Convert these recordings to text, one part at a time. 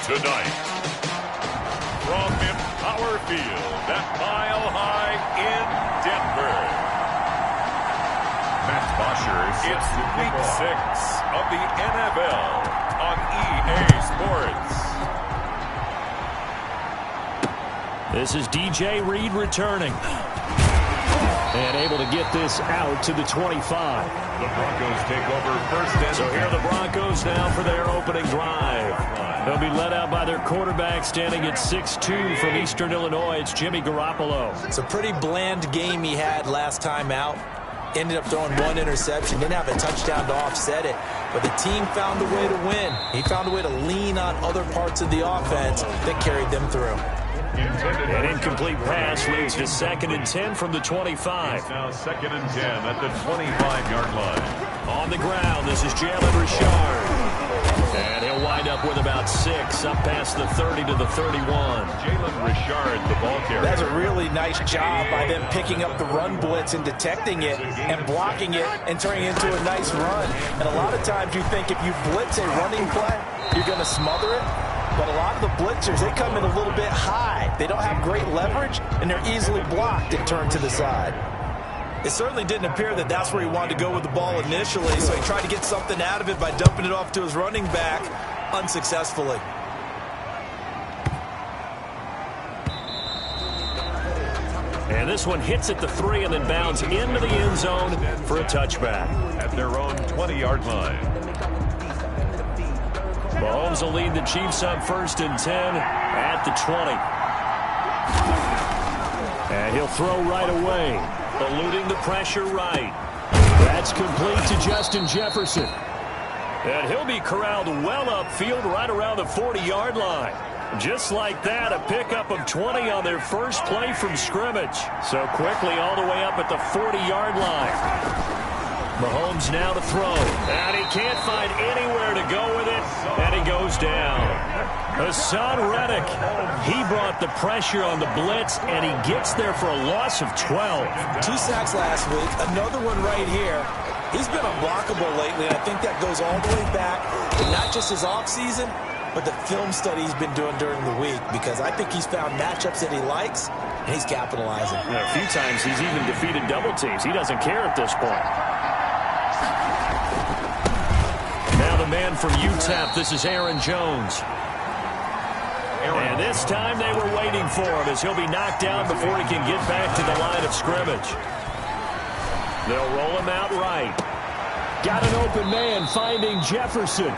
tonight. From Empower Field at Mile High in Denver. Matt Bosher, it's Week 6 of the NFL on EA Sports. This is DJ Reed returning. And able to get this out to the 25. The Broncos take over first and So here are the Broncos now for their opening drive. They'll be led out by their quarterback standing at 6'2" from Eastern Illinois. It's Jimmy Garoppolo. It's a pretty bland game he had last time out. Ended up throwing one interception. Didn't have a touchdown to offset it. But the team found a way to win. He found a way to lean on other parts of the offense that carried them through. An incomplete pass leads to 2nd and 10 from the 25. Now 2nd and 10 at the 25-yard line. On the ground, this is Jalen Richard. And he'll wind up with about 6 up past the 30 to the 31. Jalen Richard, the ball carrier. That's a really nice job by them picking up the run blitz and detecting it and blocking it and turning it into a nice run. And a lot of times you think if you blitz a running play, you're going to smother it. But a lot of the blitzers, they come in a little bit high. They don't have great leverage, and they're easily blocked and turned to the side. It certainly didn't appear that that's where he wanted to go with the ball initially, so he tried to get something out of it by dumping it off to his running back unsuccessfully. And this one hits at the 3 and then bounds into the end zone for a touchback. At their own 20-yard line. Mahomes will lead the Chiefs on 1st and 10 at the 20. And he'll throw right away, eluding the pressure right. That's complete to Justin Jefferson. And he'll be corralled well upfield right around the 40-yard line. Just like that, a pickup of 20 on their first play from scrimmage. So quickly all the way up at the 40-yard line. Mahomes now to throw, and he can't find anywhere to go with it, and he goes down. Hassan Reddick, he brought the pressure on the blitz, and he gets there for a loss of 12. 2 sacks last week, another one right here. He's been unblockable lately, and I think that goes all the way back to not just his offseason, but the film study he's been doing during the week, because I think he's found matchups that he likes, and he's capitalizing. A few times he's even defeated double teams. He doesn't care at this point. Now the man from UTEP, this is Aaron Jones. And this time they were waiting for him as he'll be knocked down before he can get back to the line of scrimmage. They'll roll him out right. Got an open man finding Jefferson.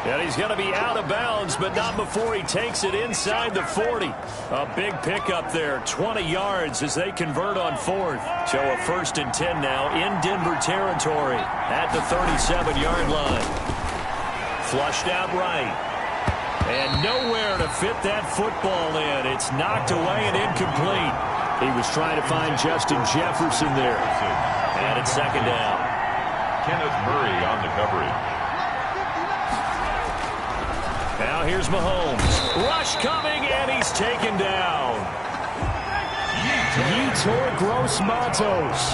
And he's going to be out of bounds, but not before he takes it inside the 40. A big pickup there, 20 yards as they convert on 4th. So a 1st and 10 now in Denver territory at the 37-yard line. Flushed out right. And nowhere to fit that football in. It's knocked away and incomplete. He was trying to find Justin Jefferson there. And it's 2nd down. Kenneth Murray on the coverage. Now here's Mahomes. Rush coming, and he's taken down. Yetur Gross-Matos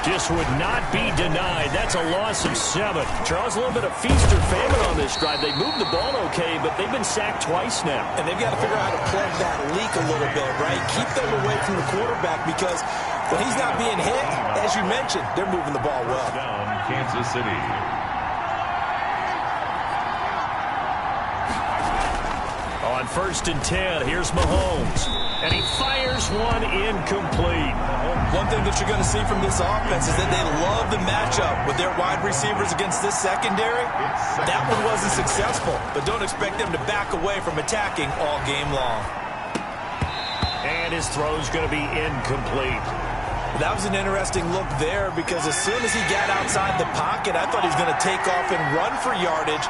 just would not be denied. That's a loss of 7. Charles, a little bit of feast or famine on this drive. They moved the ball okay, but they've been sacked twice now. And they've got to figure out how to plug that leak a little bit, right? Keep them away from the quarterback, because when he's not being hit, as you mentioned, they're moving the ball well. Down Kansas City. On 1st and 10, here's Mahomes. And he fires one incomplete. One thing that you're going to see from this offense is that they love the matchup with their wide receivers against this secondary. That one wasn't successful, but don't expect them to back away from attacking all game long. And his throw's going to be incomplete. That was an interesting look there, because as soon as he got outside the pocket, I thought he was going to take off and run for yardage.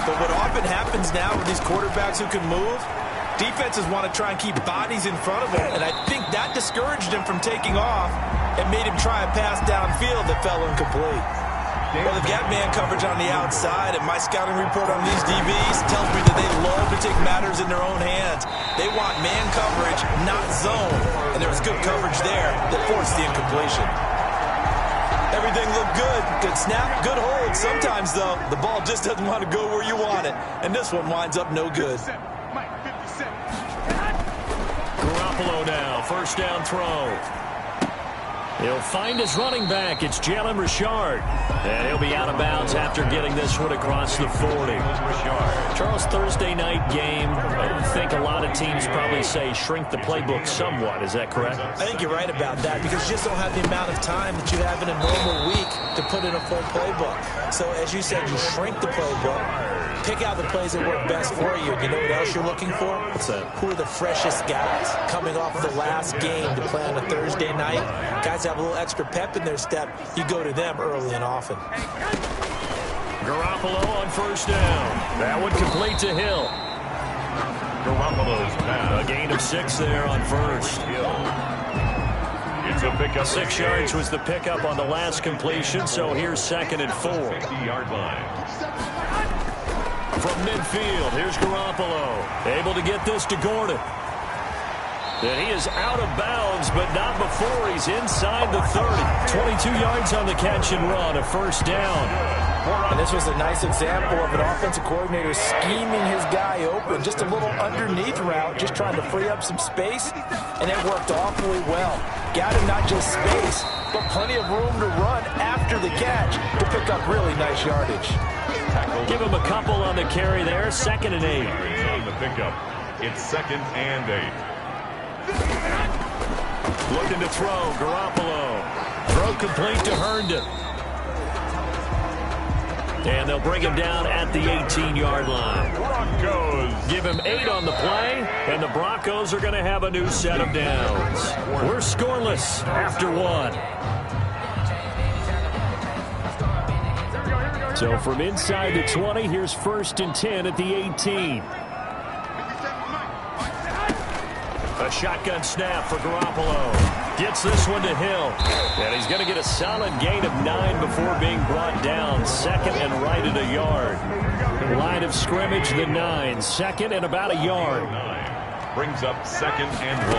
But what often happens now with these quarterbacks who can move, defenses want to try and keep bodies in front of him, and I think that discouraged him from taking off and made him try a pass downfield that fell incomplete. Well, they've got man coverage on the outside, and my scouting report on these DBs tells me that they love to take matters in their own hands. They want man coverage, not zone, and there was good coverage there that forced the incompletion. Everything looked good. Good snap, good hold. Sometimes, though, the ball just doesn't want to go where you want it. And this one winds up no good. Garoppolo now, first down throw. He'll find his running back. It's Jalen Richard. And he'll be out of bounds after getting this one across the 40. Charles, Thursday night game. I think a lot of teams probably say shrink the playbook somewhat. Is that correct? I think you're right about that because you just don't have the amount of time that you have in a normal week to put in a full playbook. So, as you said, you shrink the playbook. Pick out the plays that work best for you. You know what else you're looking for? What's that? Who are the freshest guys coming off the last game to play on a Thursday night? Guys have a little extra pep in their step. You go to them early and often. Garoppolo on first down. That one complete to Hill. Garoppolo's pass. A gain of 6 there on first. It's a pickup. 6 yards was the pickup on the last completion, so here's 2nd and 4. 60-yard line. From midfield, here's Garoppolo. Able to get this to Gordon. And he is out of bounds, but not before he's inside the 30. 22 yards on the catch and run, a first down. And this was a nice example of an offensive coordinator scheming his guy open. Just a little underneath route, just trying to free up some space, and it worked awfully well. Got him not just space, but plenty of room to run after the catch to pick up really nice yardage. Give him a couple on the carry there, 2nd and 8. On the pickup, it's 2nd and 8. Looking to throw, Garoppolo. Throw complete to Herndon. And they'll bring him down at the 18-yard line. Broncos. Give him 8 on the play, and the Broncos are going to have a new set of downs. We're scoreless after 1. So from inside the 20, here's 1st and 10 at the 18. A shotgun snap for Garoppolo. Gets this one to Hill. And he's going to get a solid gain of 9 before being brought down. 2nd and right at a yard. Line of scrimmage, the 9. 2nd and about a yard. Brings up 2nd and 1.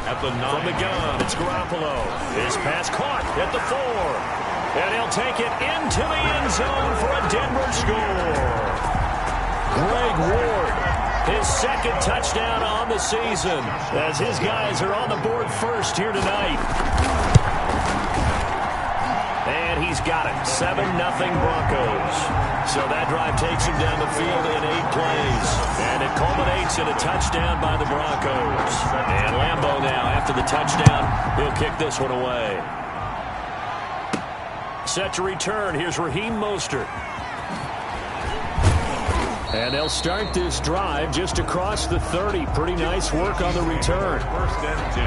At the 9. From the gun, it's Garoppolo. His pass caught at the 4. And he'll take it into the end zone for a Denver score. Greg Ward, his 2nd touchdown on the season, as his guys are on the board first here tonight. And he's got it, 7-0 Broncos. So that drive takes him down the field in 8 plays. And it culminates in a touchdown by the Broncos. And Lambeau now, after the touchdown, he'll kick this one away. Set to return. Here's Raheem Mostert. And they'll start this drive just across the 30. Pretty nice work on the return. 1st and 10.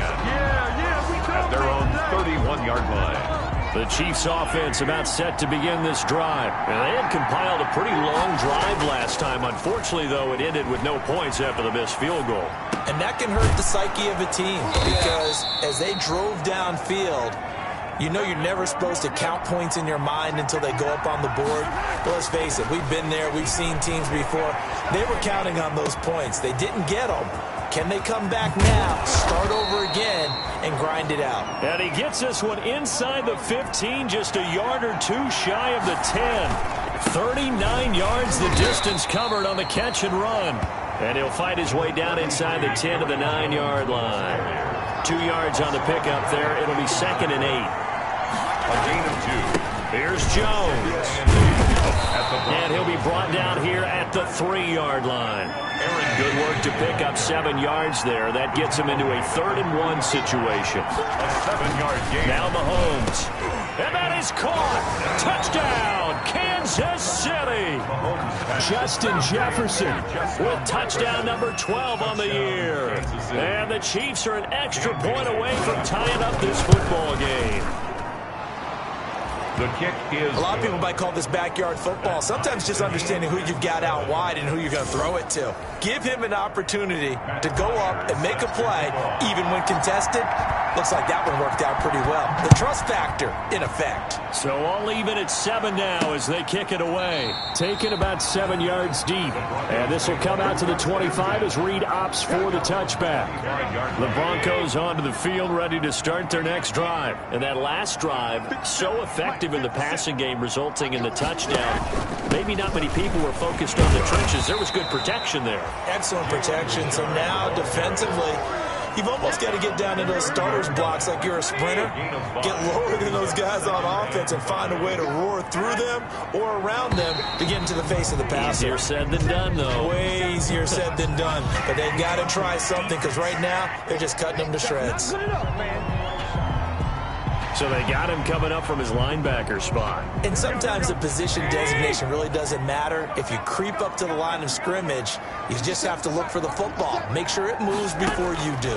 At their own 31-yard line. The Chiefs offense about set to begin this drive. And they had compiled a pretty long drive last time. Unfortunately, though, it ended with no points after the missed field goal. And that can hurt the psyche of a team because as they drove downfield, you know you're never supposed to count points in your mind until they go up on the board. Well, let's face it, we've been there. We've seen teams before. They were counting on those points. They didn't get them. Can they come back now, start over again, and grind it out? And he gets this one inside the 15, just a yard or 2 shy of the 10. 39 yards the distance covered on the catch and run. And he'll fight his way down inside the 10 to the 9-yard line. 2 yards on the pickup there. It'll be 2nd and 8. A gain of 2. Here's Jones. And he'll be brought down here at the 3-yard line. Good work to pick up 7 yards there. That gets him into a 3rd and 1 situation. A 7-yard gain. Now Mahomes. And that is caught. Touchdown, Kansas City. Justin Jefferson with touchdown number 12 on the year. And the Chiefs are an extra point away from tying up this football game. The kick is... A lot of people might call this backyard football. Sometimes just understanding who you've got out wide and who you're going to throw it to. Give him an opportunity to go up and make a play, even when contested. Looks like that one worked out pretty well. The trust factor in effect. So all even at 7 now as they kick it away. Taken about 7 yards deep. And this will come out to the 25 as Reed opts for the touchback. The Broncos onto the field ready to start their next drive. And that last drive, so effective in the passing game, resulting in the touchdown. Maybe not many people were focused on the trenches. There was good protection there. Excellent protection. So now defensively, you've almost got to get down to those starters blocks like you're a sprinter. Get lower than those guys on offense and find a way to roar through them or around them to get into the face of the passer. Easier said than done, though. Way easier said than done. But they've got to try something because right now they're just cutting them to shreds. So they got him coming up from his linebacker spot. And sometimes the position designation really doesn't matter. If you creep up to the line of scrimmage, you just have to look for the football. Make sure it moves before you do.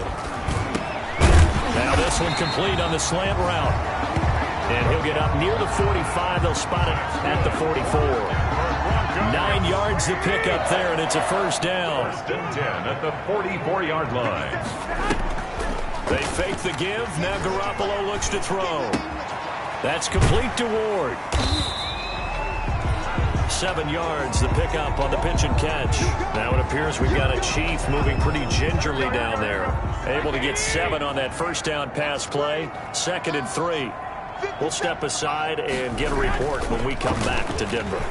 Now this one complete on the slant route. And he'll get up near the 45. They'll spot it at the 44. 9 yards to pick up there, and it's a first down. First and 10 at the 44-yard line. They fake the give. Now Garoppolo looks to throw. That's complete to Ward. 7 yards, the pickup on the pitch and catch. Now it appears we've got a Chief moving pretty gingerly down there. Able to get 7 on that first down pass play. 2nd and 3. We'll step aside and get a report when we come back to Denver.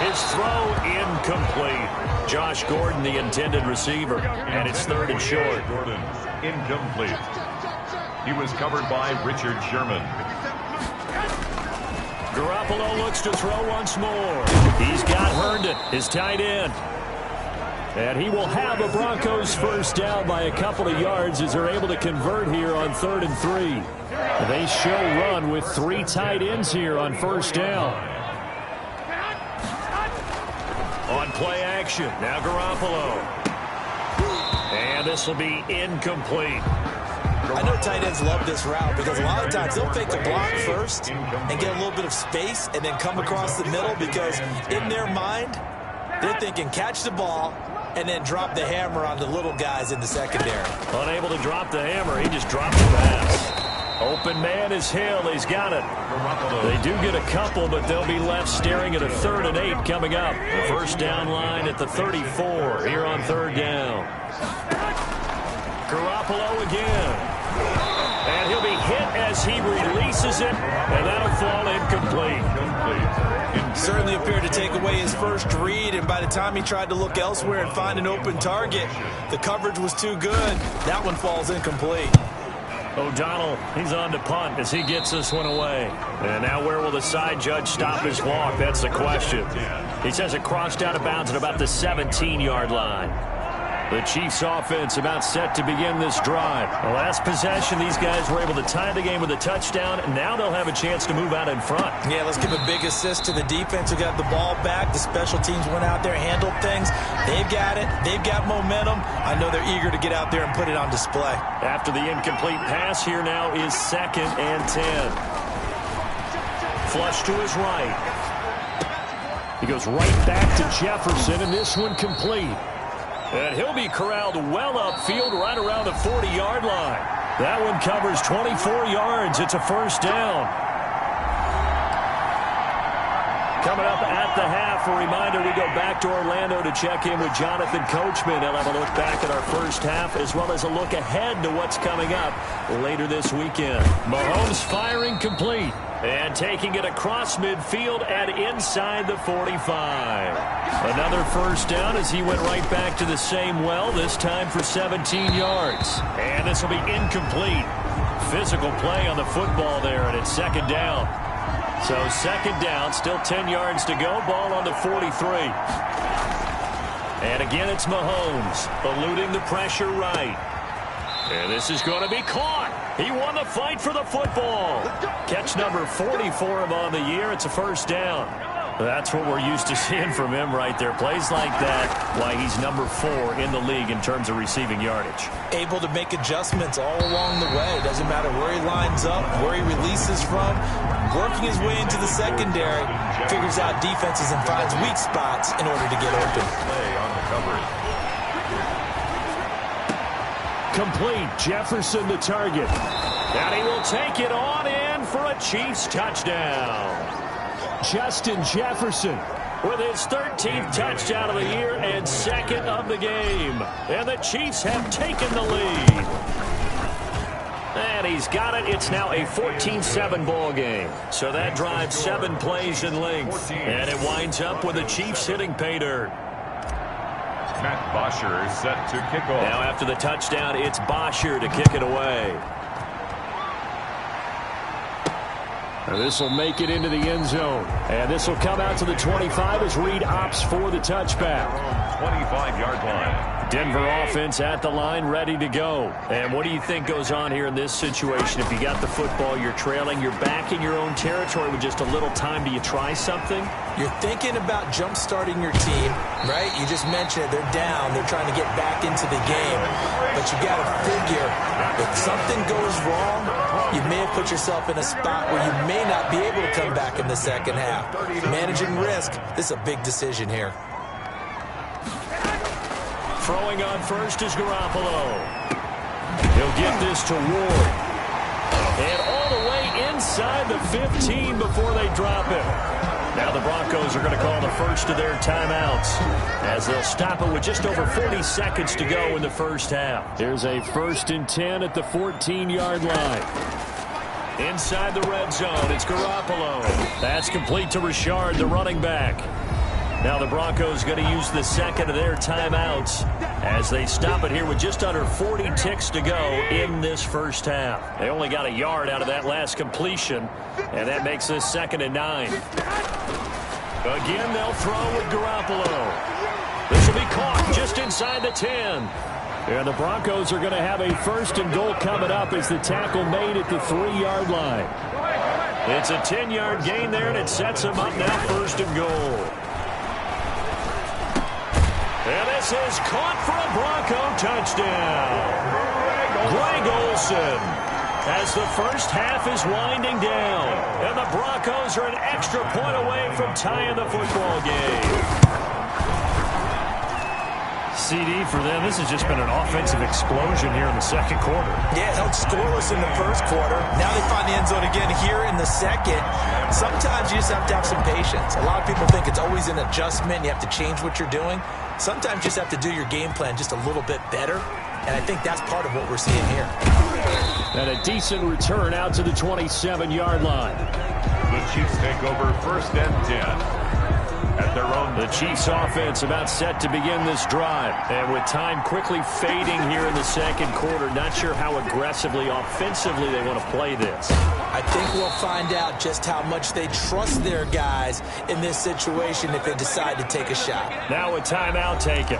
His throw incomplete. Josh Gordon, the intended receiver, and it's 3rd and short. Gordon, incomplete. He was covered by Richard Sherman. Garoppolo looks to throw once more. He's got Herndon, his tight end. And he will have a Broncos first down by a couple of yards as they're able to convert here on 3rd and 3. They show run with 3 tight ends here on first down. On play action, now Garoppolo. And this will be incomplete. I know tight ends love this route because a lot of times they'll fake a block first and get a little bit of space and then come across the middle because in their mind, they're thinking catch the ball and then drop the hammer on the little guys in the secondary. Unable to drop the hammer, he just dropped the pass. Open man is Hill. He's got it. They do get a couple, but they'll be left staring at a 3rd and 8 coming up. First down line at the 34 here on 3rd down. Garoppolo again. And he'll be hit as he releases it, and that'll fall incomplete. Certainly appeared to take away his first read, and by the time he tried to look elsewhere and find an open target, the coverage was too good. That one falls incomplete. O'Donnell, he's on to punt as he gets this one away. And now where will the side judge stop his walk? That's the question. He says it crossed out of bounds at about the 17-yard line. The Chiefs offense about set to begin this drive. The last possession, these guys were able to tie the game with a touchdown, and now they'll have a chance to move out in front. Yeah, let's give a big assist to the defense who got the ball back. The special teams went out there, handled things. They've got it. They've got momentum. I know they're eager to get out there and put it on display. After the incomplete pass, here now is 2nd and 10. Flush to his right. He goes right back to Jefferson, and this one complete. And he'll be corralled well upfield right around the 40-yard line. That one covers 24 yards. It's a first down. Coming up at the half, a reminder, we go back to Orlando to check in with Jonathan Coachman. He'll have a look back at our first half as well as a look ahead to what's coming up later this weekend. Mahomes firing complete and taking it across midfield and inside the 45. Another first down as he went right back to the same well, this time for 17 yards. And this will be incomplete. Physical play on the football there, and it's 2nd down. So 2nd down, still 10 yards to go, ball on the 43. And again, it's Mahomes, eluding the pressure right. And this is going to be caught. He won the fight for the football. Catch number 40 for him on the year. It's a first down. That's what we're used to seeing from him right there. Plays like that, why he's number 4 in the league in terms of receiving yardage. Able to make adjustments all along the way. Doesn't matter where he lines up, where he releases from. Working his way into the secondary, figures out defenses and finds weak spots in order to get open. Play on the coverage. Complete. Jefferson the target. And he will take it on in for a Chiefs touchdown. Justin Jefferson with his 13th touchdown of the year and second of the game. And the Chiefs have taken the lead. And he's got it. It's now a 14-7 ball game. So that drives 7 plays in length. And it winds up with the Chiefs hitting pay dirt. Matt Bosher is set to kick off. Now after the touchdown, it's Bosher to kick it away. This will make it into the end zone. And this will come out to the 25 as Reed opts for the touchback. 25-yard line. Denver offense at the line, ready to go. And what do you think goes on here in this situation? If you got the football, you're trailing, you're back in your own territory with just a little time. Do you try something? You're thinking about jump-starting your team, right? You just mentioned it. They're down. They're trying to get back into the game. But you got to figure if something goes wrong, you may have put yourself in a spot where you may not be able to come back in the second half. Managing risk, this is a big decision here. Throwing on first is Garoppolo. He'll get this to Ward. And all the way inside the 15 before they drop it. Now the Broncos are going to call the first of their timeouts as they'll stop it with just over 40 seconds to go in the first half. Here's a 1st and 10 at the 14-yard line. Inside the red zone, it's Garoppolo. That's complete to Richard, the running back. Now the Broncos going to use the second of their timeouts as they stop it here with just under 40 ticks to go in this first half. They only got a yard out of that last completion, and that makes this 2nd and 9. Again, they'll throw with Garoppolo. This will be caught just inside the 10. And the Broncos are going to have a 1st and goal coming up as the tackle made at the 3-yard line. It's a 10-yard gain there, and it sets them up now 1st and goal. And this is caught for a Bronco touchdown. Greg Olsen as the first half is winding down. And the Broncos are an extra point away from tying the football game. CD for them, this has just been an offensive explosion here in the second quarter. Yeah, held scoreless in the first quarter. Now they find the end zone again here in the second. Sometimes you just have to have some patience. A lot of people think it's always an adjustment. You have to change what you're doing. Sometimes you just have to do your game plan just a little bit better. And I think that's part of what we're seeing here. And a decent return out to the 27-yard line. The Chiefs take over 1st and 10. At their own. The Chiefs offense about set to begin this drive. And with time quickly fading here in the second quarter, not sure how aggressively, offensively they want to play this. I think we'll find out just how much they trust their guys in this situation if they decide to take a shot. Now a timeout taken.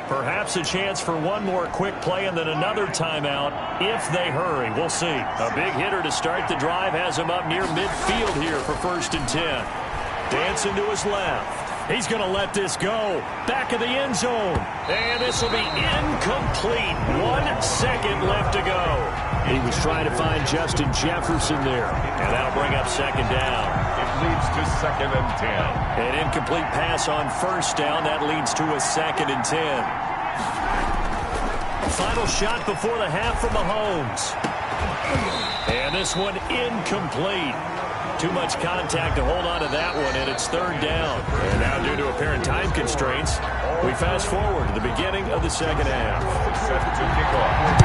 Perhaps a chance for one more quick play and then another timeout if they hurry. We'll see. A big hitter to start the drive has him up near midfield here for 1st and 10. Dancing to his left. He's going to let this go. Back of the end zone. And this will be incomplete. 1 second left to go. He was trying to find Justin Jefferson there. And that'll bring up 2nd down. It leads to 2nd and 10. An incomplete pass on 1st down. That leads to a 2nd and 10. Final shot before the half from Mahomes. And this one incomplete. Too much contact to hold on to that one, and it's 3rd down. And now due to apparent time constraints, we fast forward to the beginning of the second half. Set to kick off.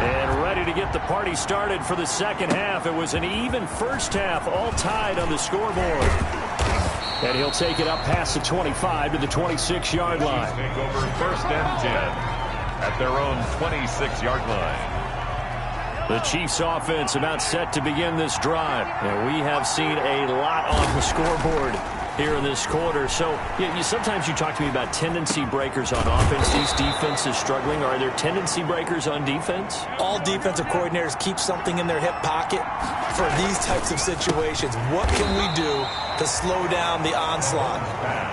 And ready to get the party started for the second half. It was an even first half, all tied on the scoreboard. And he'll take it up past the 25 to the 26-yard line. Take over 1st and 10 at their own 26-yard line. The Chiefs offense about set to begin this drive. And we have seen a lot on the scoreboard here in this quarter. So sometimes you talk to me about tendency breakers on offense. These defenses struggling. Are there tendency breakers on defense? All defensive coordinators keep something in their hip pocket for these types of situations. What can we do to slow down the onslaught?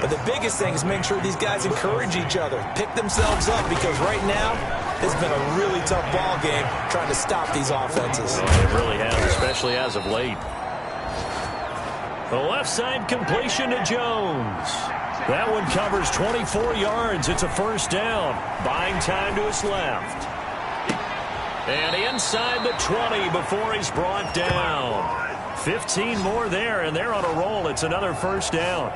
But the biggest thing is make sure these guys encourage each other, pick themselves up, because right now it's been a really tough ball game trying to stop these offenses. It really has, especially as of late. The left side completion to Jones. That one covers 24 yards. It's a 1st down. Buying time to his left. And inside the 20 before he's brought down. 15 more there, and they're on a roll. It's another first down.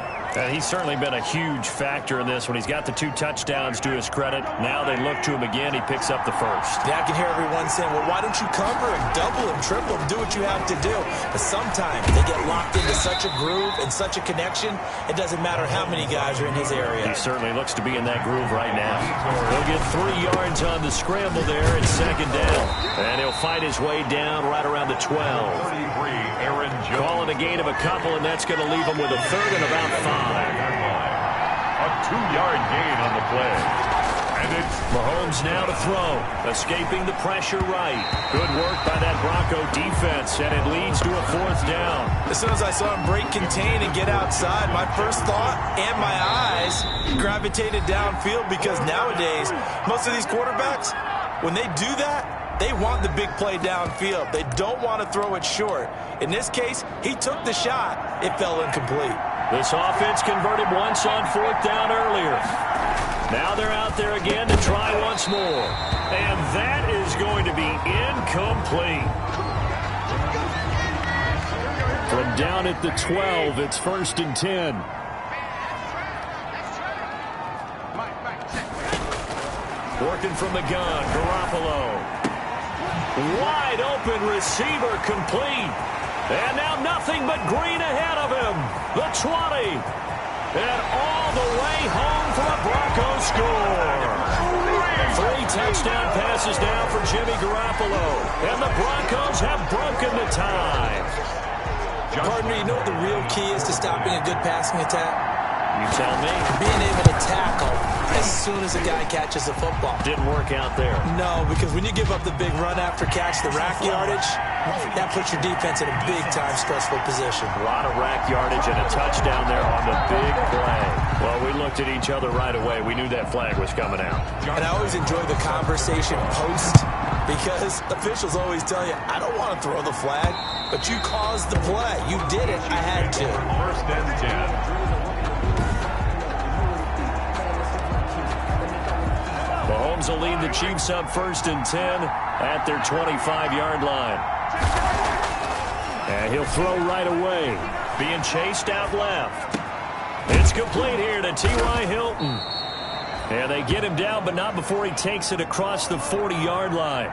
He's certainly been a huge factor in this when he's got the 2 touchdowns to his credit. Now they look to him again. He picks up the first. Yeah, I can hear everyone saying, well, why don't you cover him, double him, triple him, do what you have to do. But sometimes they get locked into such a groove and such a connection, it doesn't matter how many guys are in his area. He certainly looks to be in that groove right now. He'll get 3 yards on the scramble there. It's second down. And he'll fight his way down right around the 12. Calling a gain of a couple, and that's going to leave him with a third and about 5. A 2-yard gain on the play. And it's Mahomes now to throw. Escaping the pressure right. Good work by that Bronco defense, and it leads to a 4th down. As soon as I saw him break contain and get outside, my first thought and my eyes gravitated downfield, because nowadays, most of these quarterbacks, when they do that, they want the big play downfield. They don't want to throw it short. In this case, he took the shot. It fell incomplete. This offense converted once on 4th down earlier. Now they're out there again to try once more. And that is going to be incomplete. From down at the 12, it's 1st and 10. Working from the gun, Garoppolo. Wide open receiver complete. And now nothing but green ahead of him. The 20. And all the way home for a Broncos score. 3 touchdown passes now for Jimmy Garoppolo. And the Broncos have broken the tie. Partner, you know what the real key is to stopping a good passing attack? You tell me. Being able to tackle as soon as a guy catches the football. Didn't work out there. No, because when you give up the big run after catch, the rack yardage, that puts your defense in a big-time stressful position. A lot of rack yardage and a touchdown there on the big play. Well, we looked at each other right away. We knew that flag was coming out. And I always enjoy the conversation post, because officials always tell you, I don't want to throw the flag, but you caused the play. You did it. I had to. 1st and 10. Mahomes will lead the Chiefs up 1st and 10 at their 25-yard line. And he'll throw right away. Being chased out left. It's complete here to T.Y. Hilton. And they get him down, but not before he takes it across the 40-yard line.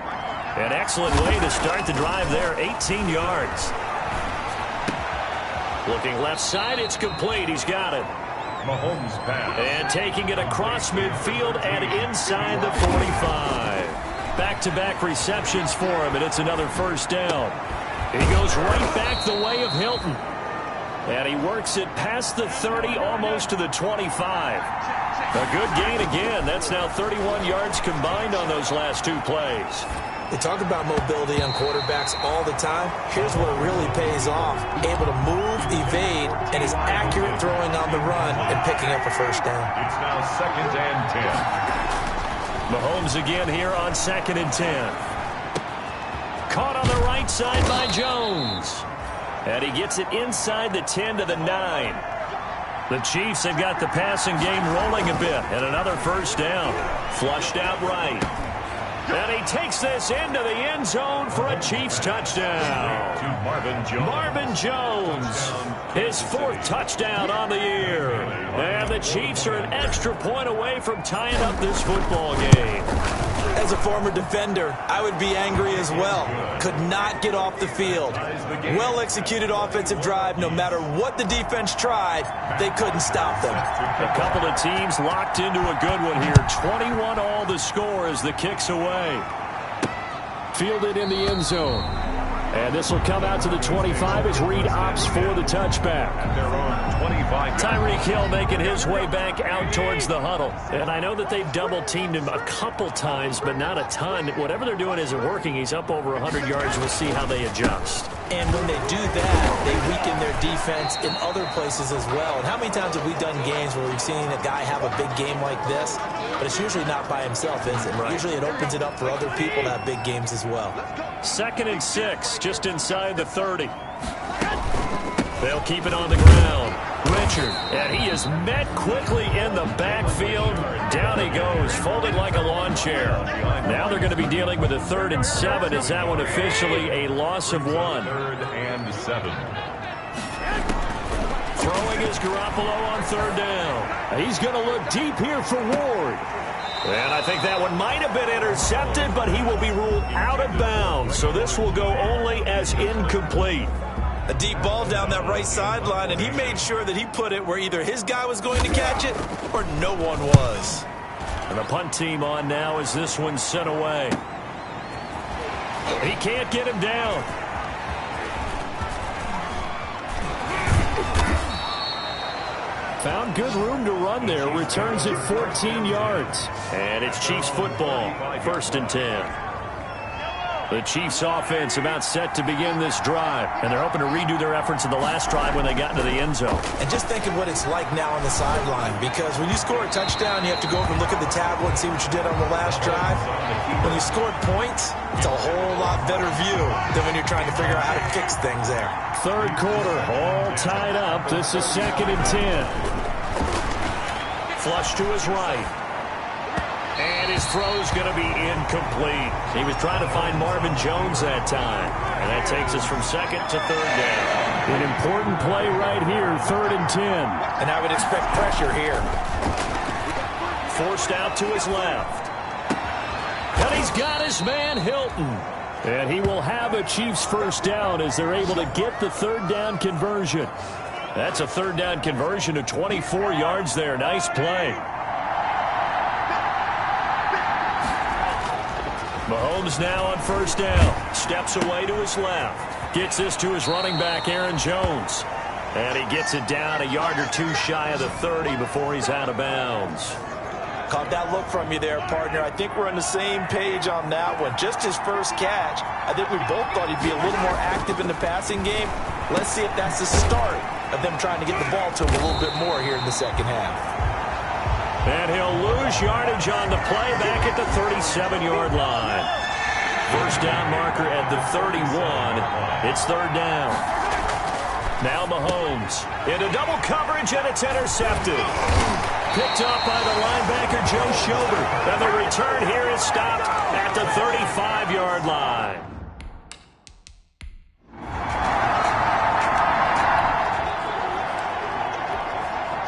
An excellent way to start the drive there, 18 yards. Looking left side, it's complete. He's got it. Mahomes pass. And taking it across midfield and inside the 45. Back-to-back receptions for him, and it's another 1st down. He goes right back the way of Hilton. And he works it past the 30, almost to the 25. A good gain again. That's now 31 yards combined on those last 2 plays. They talk about mobility on quarterbacks all the time. Here's where it really pays off. Able to move, evade, and is accurate throwing on the run and picking up a 1st down. It's now 2nd and 10. Mahomes again here on 2nd and 10. Caught on the right side by Jones. And he gets it inside the 10 to the 9. The Chiefs have got the passing game rolling a bit. And another 1st down. Flushed out right. And he takes this into the end zone for a Chiefs touchdown. To Marvin Jones. Marvin Jones, his 4th touchdown on the year. And the Chiefs are an extra point away from tying up this football game. As a former defender, I would be angry as well. Could not get off the field. Well-executed offensive drive. No matter what the defense tried, they couldn't stop them. A couple of teams locked into a good one here. 21 all the score as the kick's away. Fielded in the end zone. And this will come out to the 25 as Reed opts for the touchback. Their own 25. Tyreek Hill making his way back out towards the huddle. And I know that they've double-teamed him a couple times, but not a ton. Whatever they're doing isn't working. He's up over 100 yards. We'll see how they adjust. And when they do that, they weaken their defense in other places as well. And how many times have we done games where we've seen a guy have a big game like this? But it's usually not by himself, is it? Right. Usually it opens it up for other people to have big games as well. 2nd and 6, just inside the 30. They'll keep it on the ground. Richard, and he is met quickly in the backfield. Down he goes, folded like a lawn chair. Now they're going to be dealing with a 3rd and 7. Is that one officially a loss of 1? 3rd and 7. Throwing is Garoppolo on 3rd down. He's going to look deep here for Ward. And I think that one might have been intercepted, but he will be ruled out of bounds. So this will go only as incomplete. A deep ball down that right sideline, and he made sure that he put it where either his guy was going to catch it or no one was. And the punt team on now as this one's sent away. He can't get him down. Found good room to run there. Returns it 14 yards. And it's Chiefs football. 1st and 10. The Chiefs offense about set to begin this drive. And they're hoping to redo their efforts in the last drive when they got into the end zone. And just thinking what it's like now on the sideline. Because when you score a touchdown, you have to go over and look at the tablet and see what you did on the last drive. When you scored points, it's a whole lot better view than when you're trying to figure out how to fix things there. 3rd quarter, all tied up. This is 2nd and 10. Flush to his right. And his throw's going to be incomplete. He was trying to find Marvin Jones that time. And that takes us from 2nd to 3rd down. An important play right here, 3rd and 10. And I would expect pressure here. Forced out to his left. And he's got his man, Hilton. And he will have a Chiefs 1st down as they're able to get the 3rd down conversion. That's a 3rd down conversion of 24 yards there. Nice play. Mahomes now on 1st down. Steps away to his left. Gets this to his running back, Aaron Jones. And he gets it down a yard or 2 shy of the 30 before he's out of bounds. Caught that look from you there, partner. I think we're on the same page on that one. Just his first catch. I think we both thought he'd be a little more active in the passing game. Let's see if that's the start of them trying to get the ball to him a little bit more here in the 2nd half. And he'll lose yardage on the play back at the 37-yard line. 1st down marker at the 31. It's 3rd down. Now Mahomes into double coverage, and it's intercepted. Picked up by the linebacker, Joe Schobert. And the return here is stopped at the 35-yard line.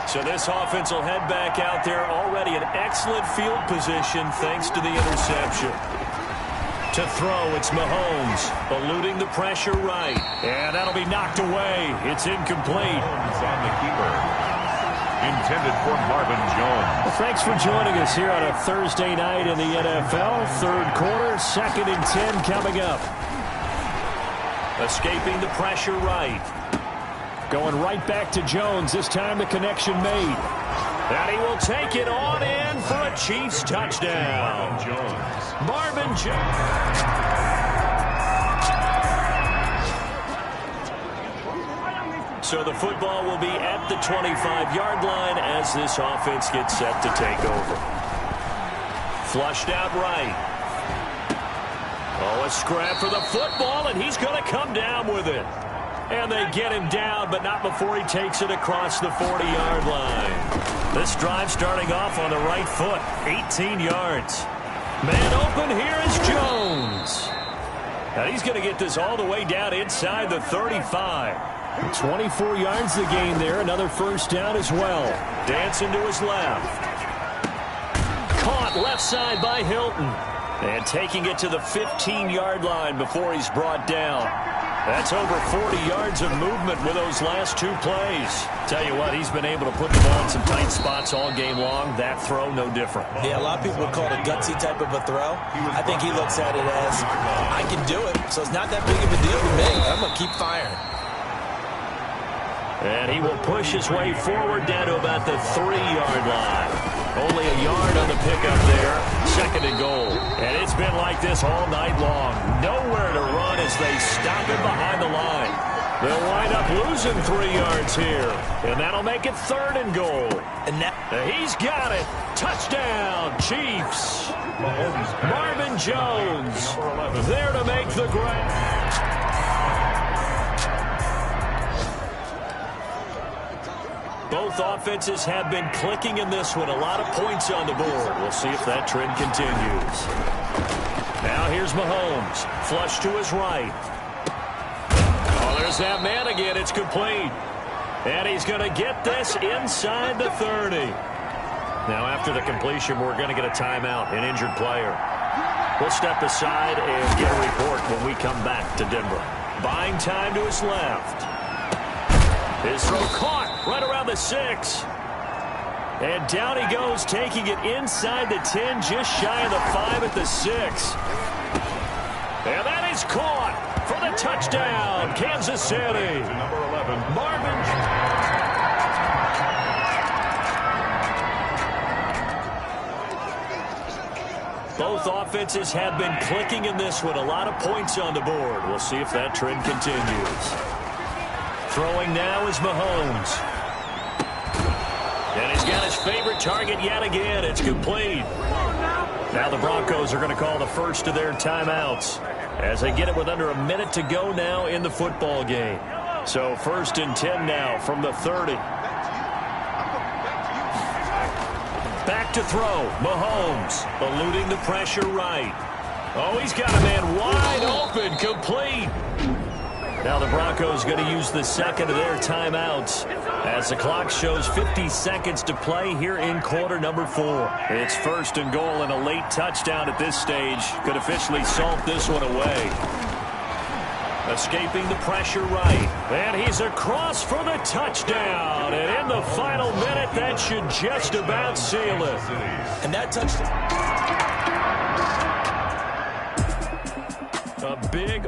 So this offense will head back out there already in excellent field position thanks to the interception. To throw, it's Mahomes, eluding the pressure right. And that'll be knocked away. It's incomplete. Mahomes on the keeper. Intended for Marvin Jones. Well, thanks for joining us here on a Thursday night in the NFL. 3rd quarter, 2nd and 10 coming up. Escaping the pressure right. Going right back to Jones. This time the connection made. And he will take it on in for a Chiefs touchdown. Marvin Jones. So the football will be at the 25-yard line as this offense gets set to take over. Flushed out right. Oh, a scrap for the football, and he's going to come down with it. And they get him down, but not before he takes it across the 40-yard line. This drive starting off on the right foot, 18 yards. Man open, here is Jones. Now he's going to get this all the way down inside the 35. 24 yards the gain there, another 1st down as well. Dancing to his left. Caught left side by Hilton. And taking it to the 15-yard line before he's brought down. That's over 40 yards of movement with those last 2 plays. Tell you what, he's been able to put the ball in some tight spots all game long. That throw, no different. Yeah, a lot of people would call it a gutsy type of a throw. I think he looks at it as, I can do it, so it's not that big of a deal to me. I'm going to keep firing. And he will push his way forward down to about the 3-yard line. Only a yard on the pickup there. 2nd and goal. And it's been like this all night long. Nowhere to run as they stop him behind the line. They'll wind up losing 3 yards here. And that'll make it 3rd and goal. And he's got it. Touchdown, Chiefs. Marvin Jones there to make the grab. Both offenses have been clicking in this one. A lot of points on the board. We'll see if that trend continues. Now here's Mahomes. Flush to his right. Oh, there's that man again. It's complete. And he's going to get this inside the 30. Now after the completion, we're going to get a timeout, an injured player. We'll step aside and get a report when we come back to Denver. Buying time to his left. His throw caught right around the 6. And down he goes, taking it inside the 10, just shy of the 5 at the 6. And that is caught for the touchdown, Kansas City. Number 11, Marvin. Both offenses have been clicking in this one. A lot of points on the board. We'll see if that trend continues. Throwing now is Mahomes. And he's got his favorite target yet again. It's complete. Now the Broncos are going to call the first of their timeouts as they get it with under a minute to go now in the football game. So 1st and 10 now from the 30. Back to throw. Mahomes eluding the pressure right. Oh, he's got a man wide open. Complete. Now the Broncos going to use the second of their timeouts as the clock shows 50 seconds to play here in quarter number 4. It's 1st and goal, and a late touchdown at this stage could officially salt this one away. Escaping the pressure right. And he's across for the touchdown. And in the final minute, that should just about seal it. And that touchdown. A big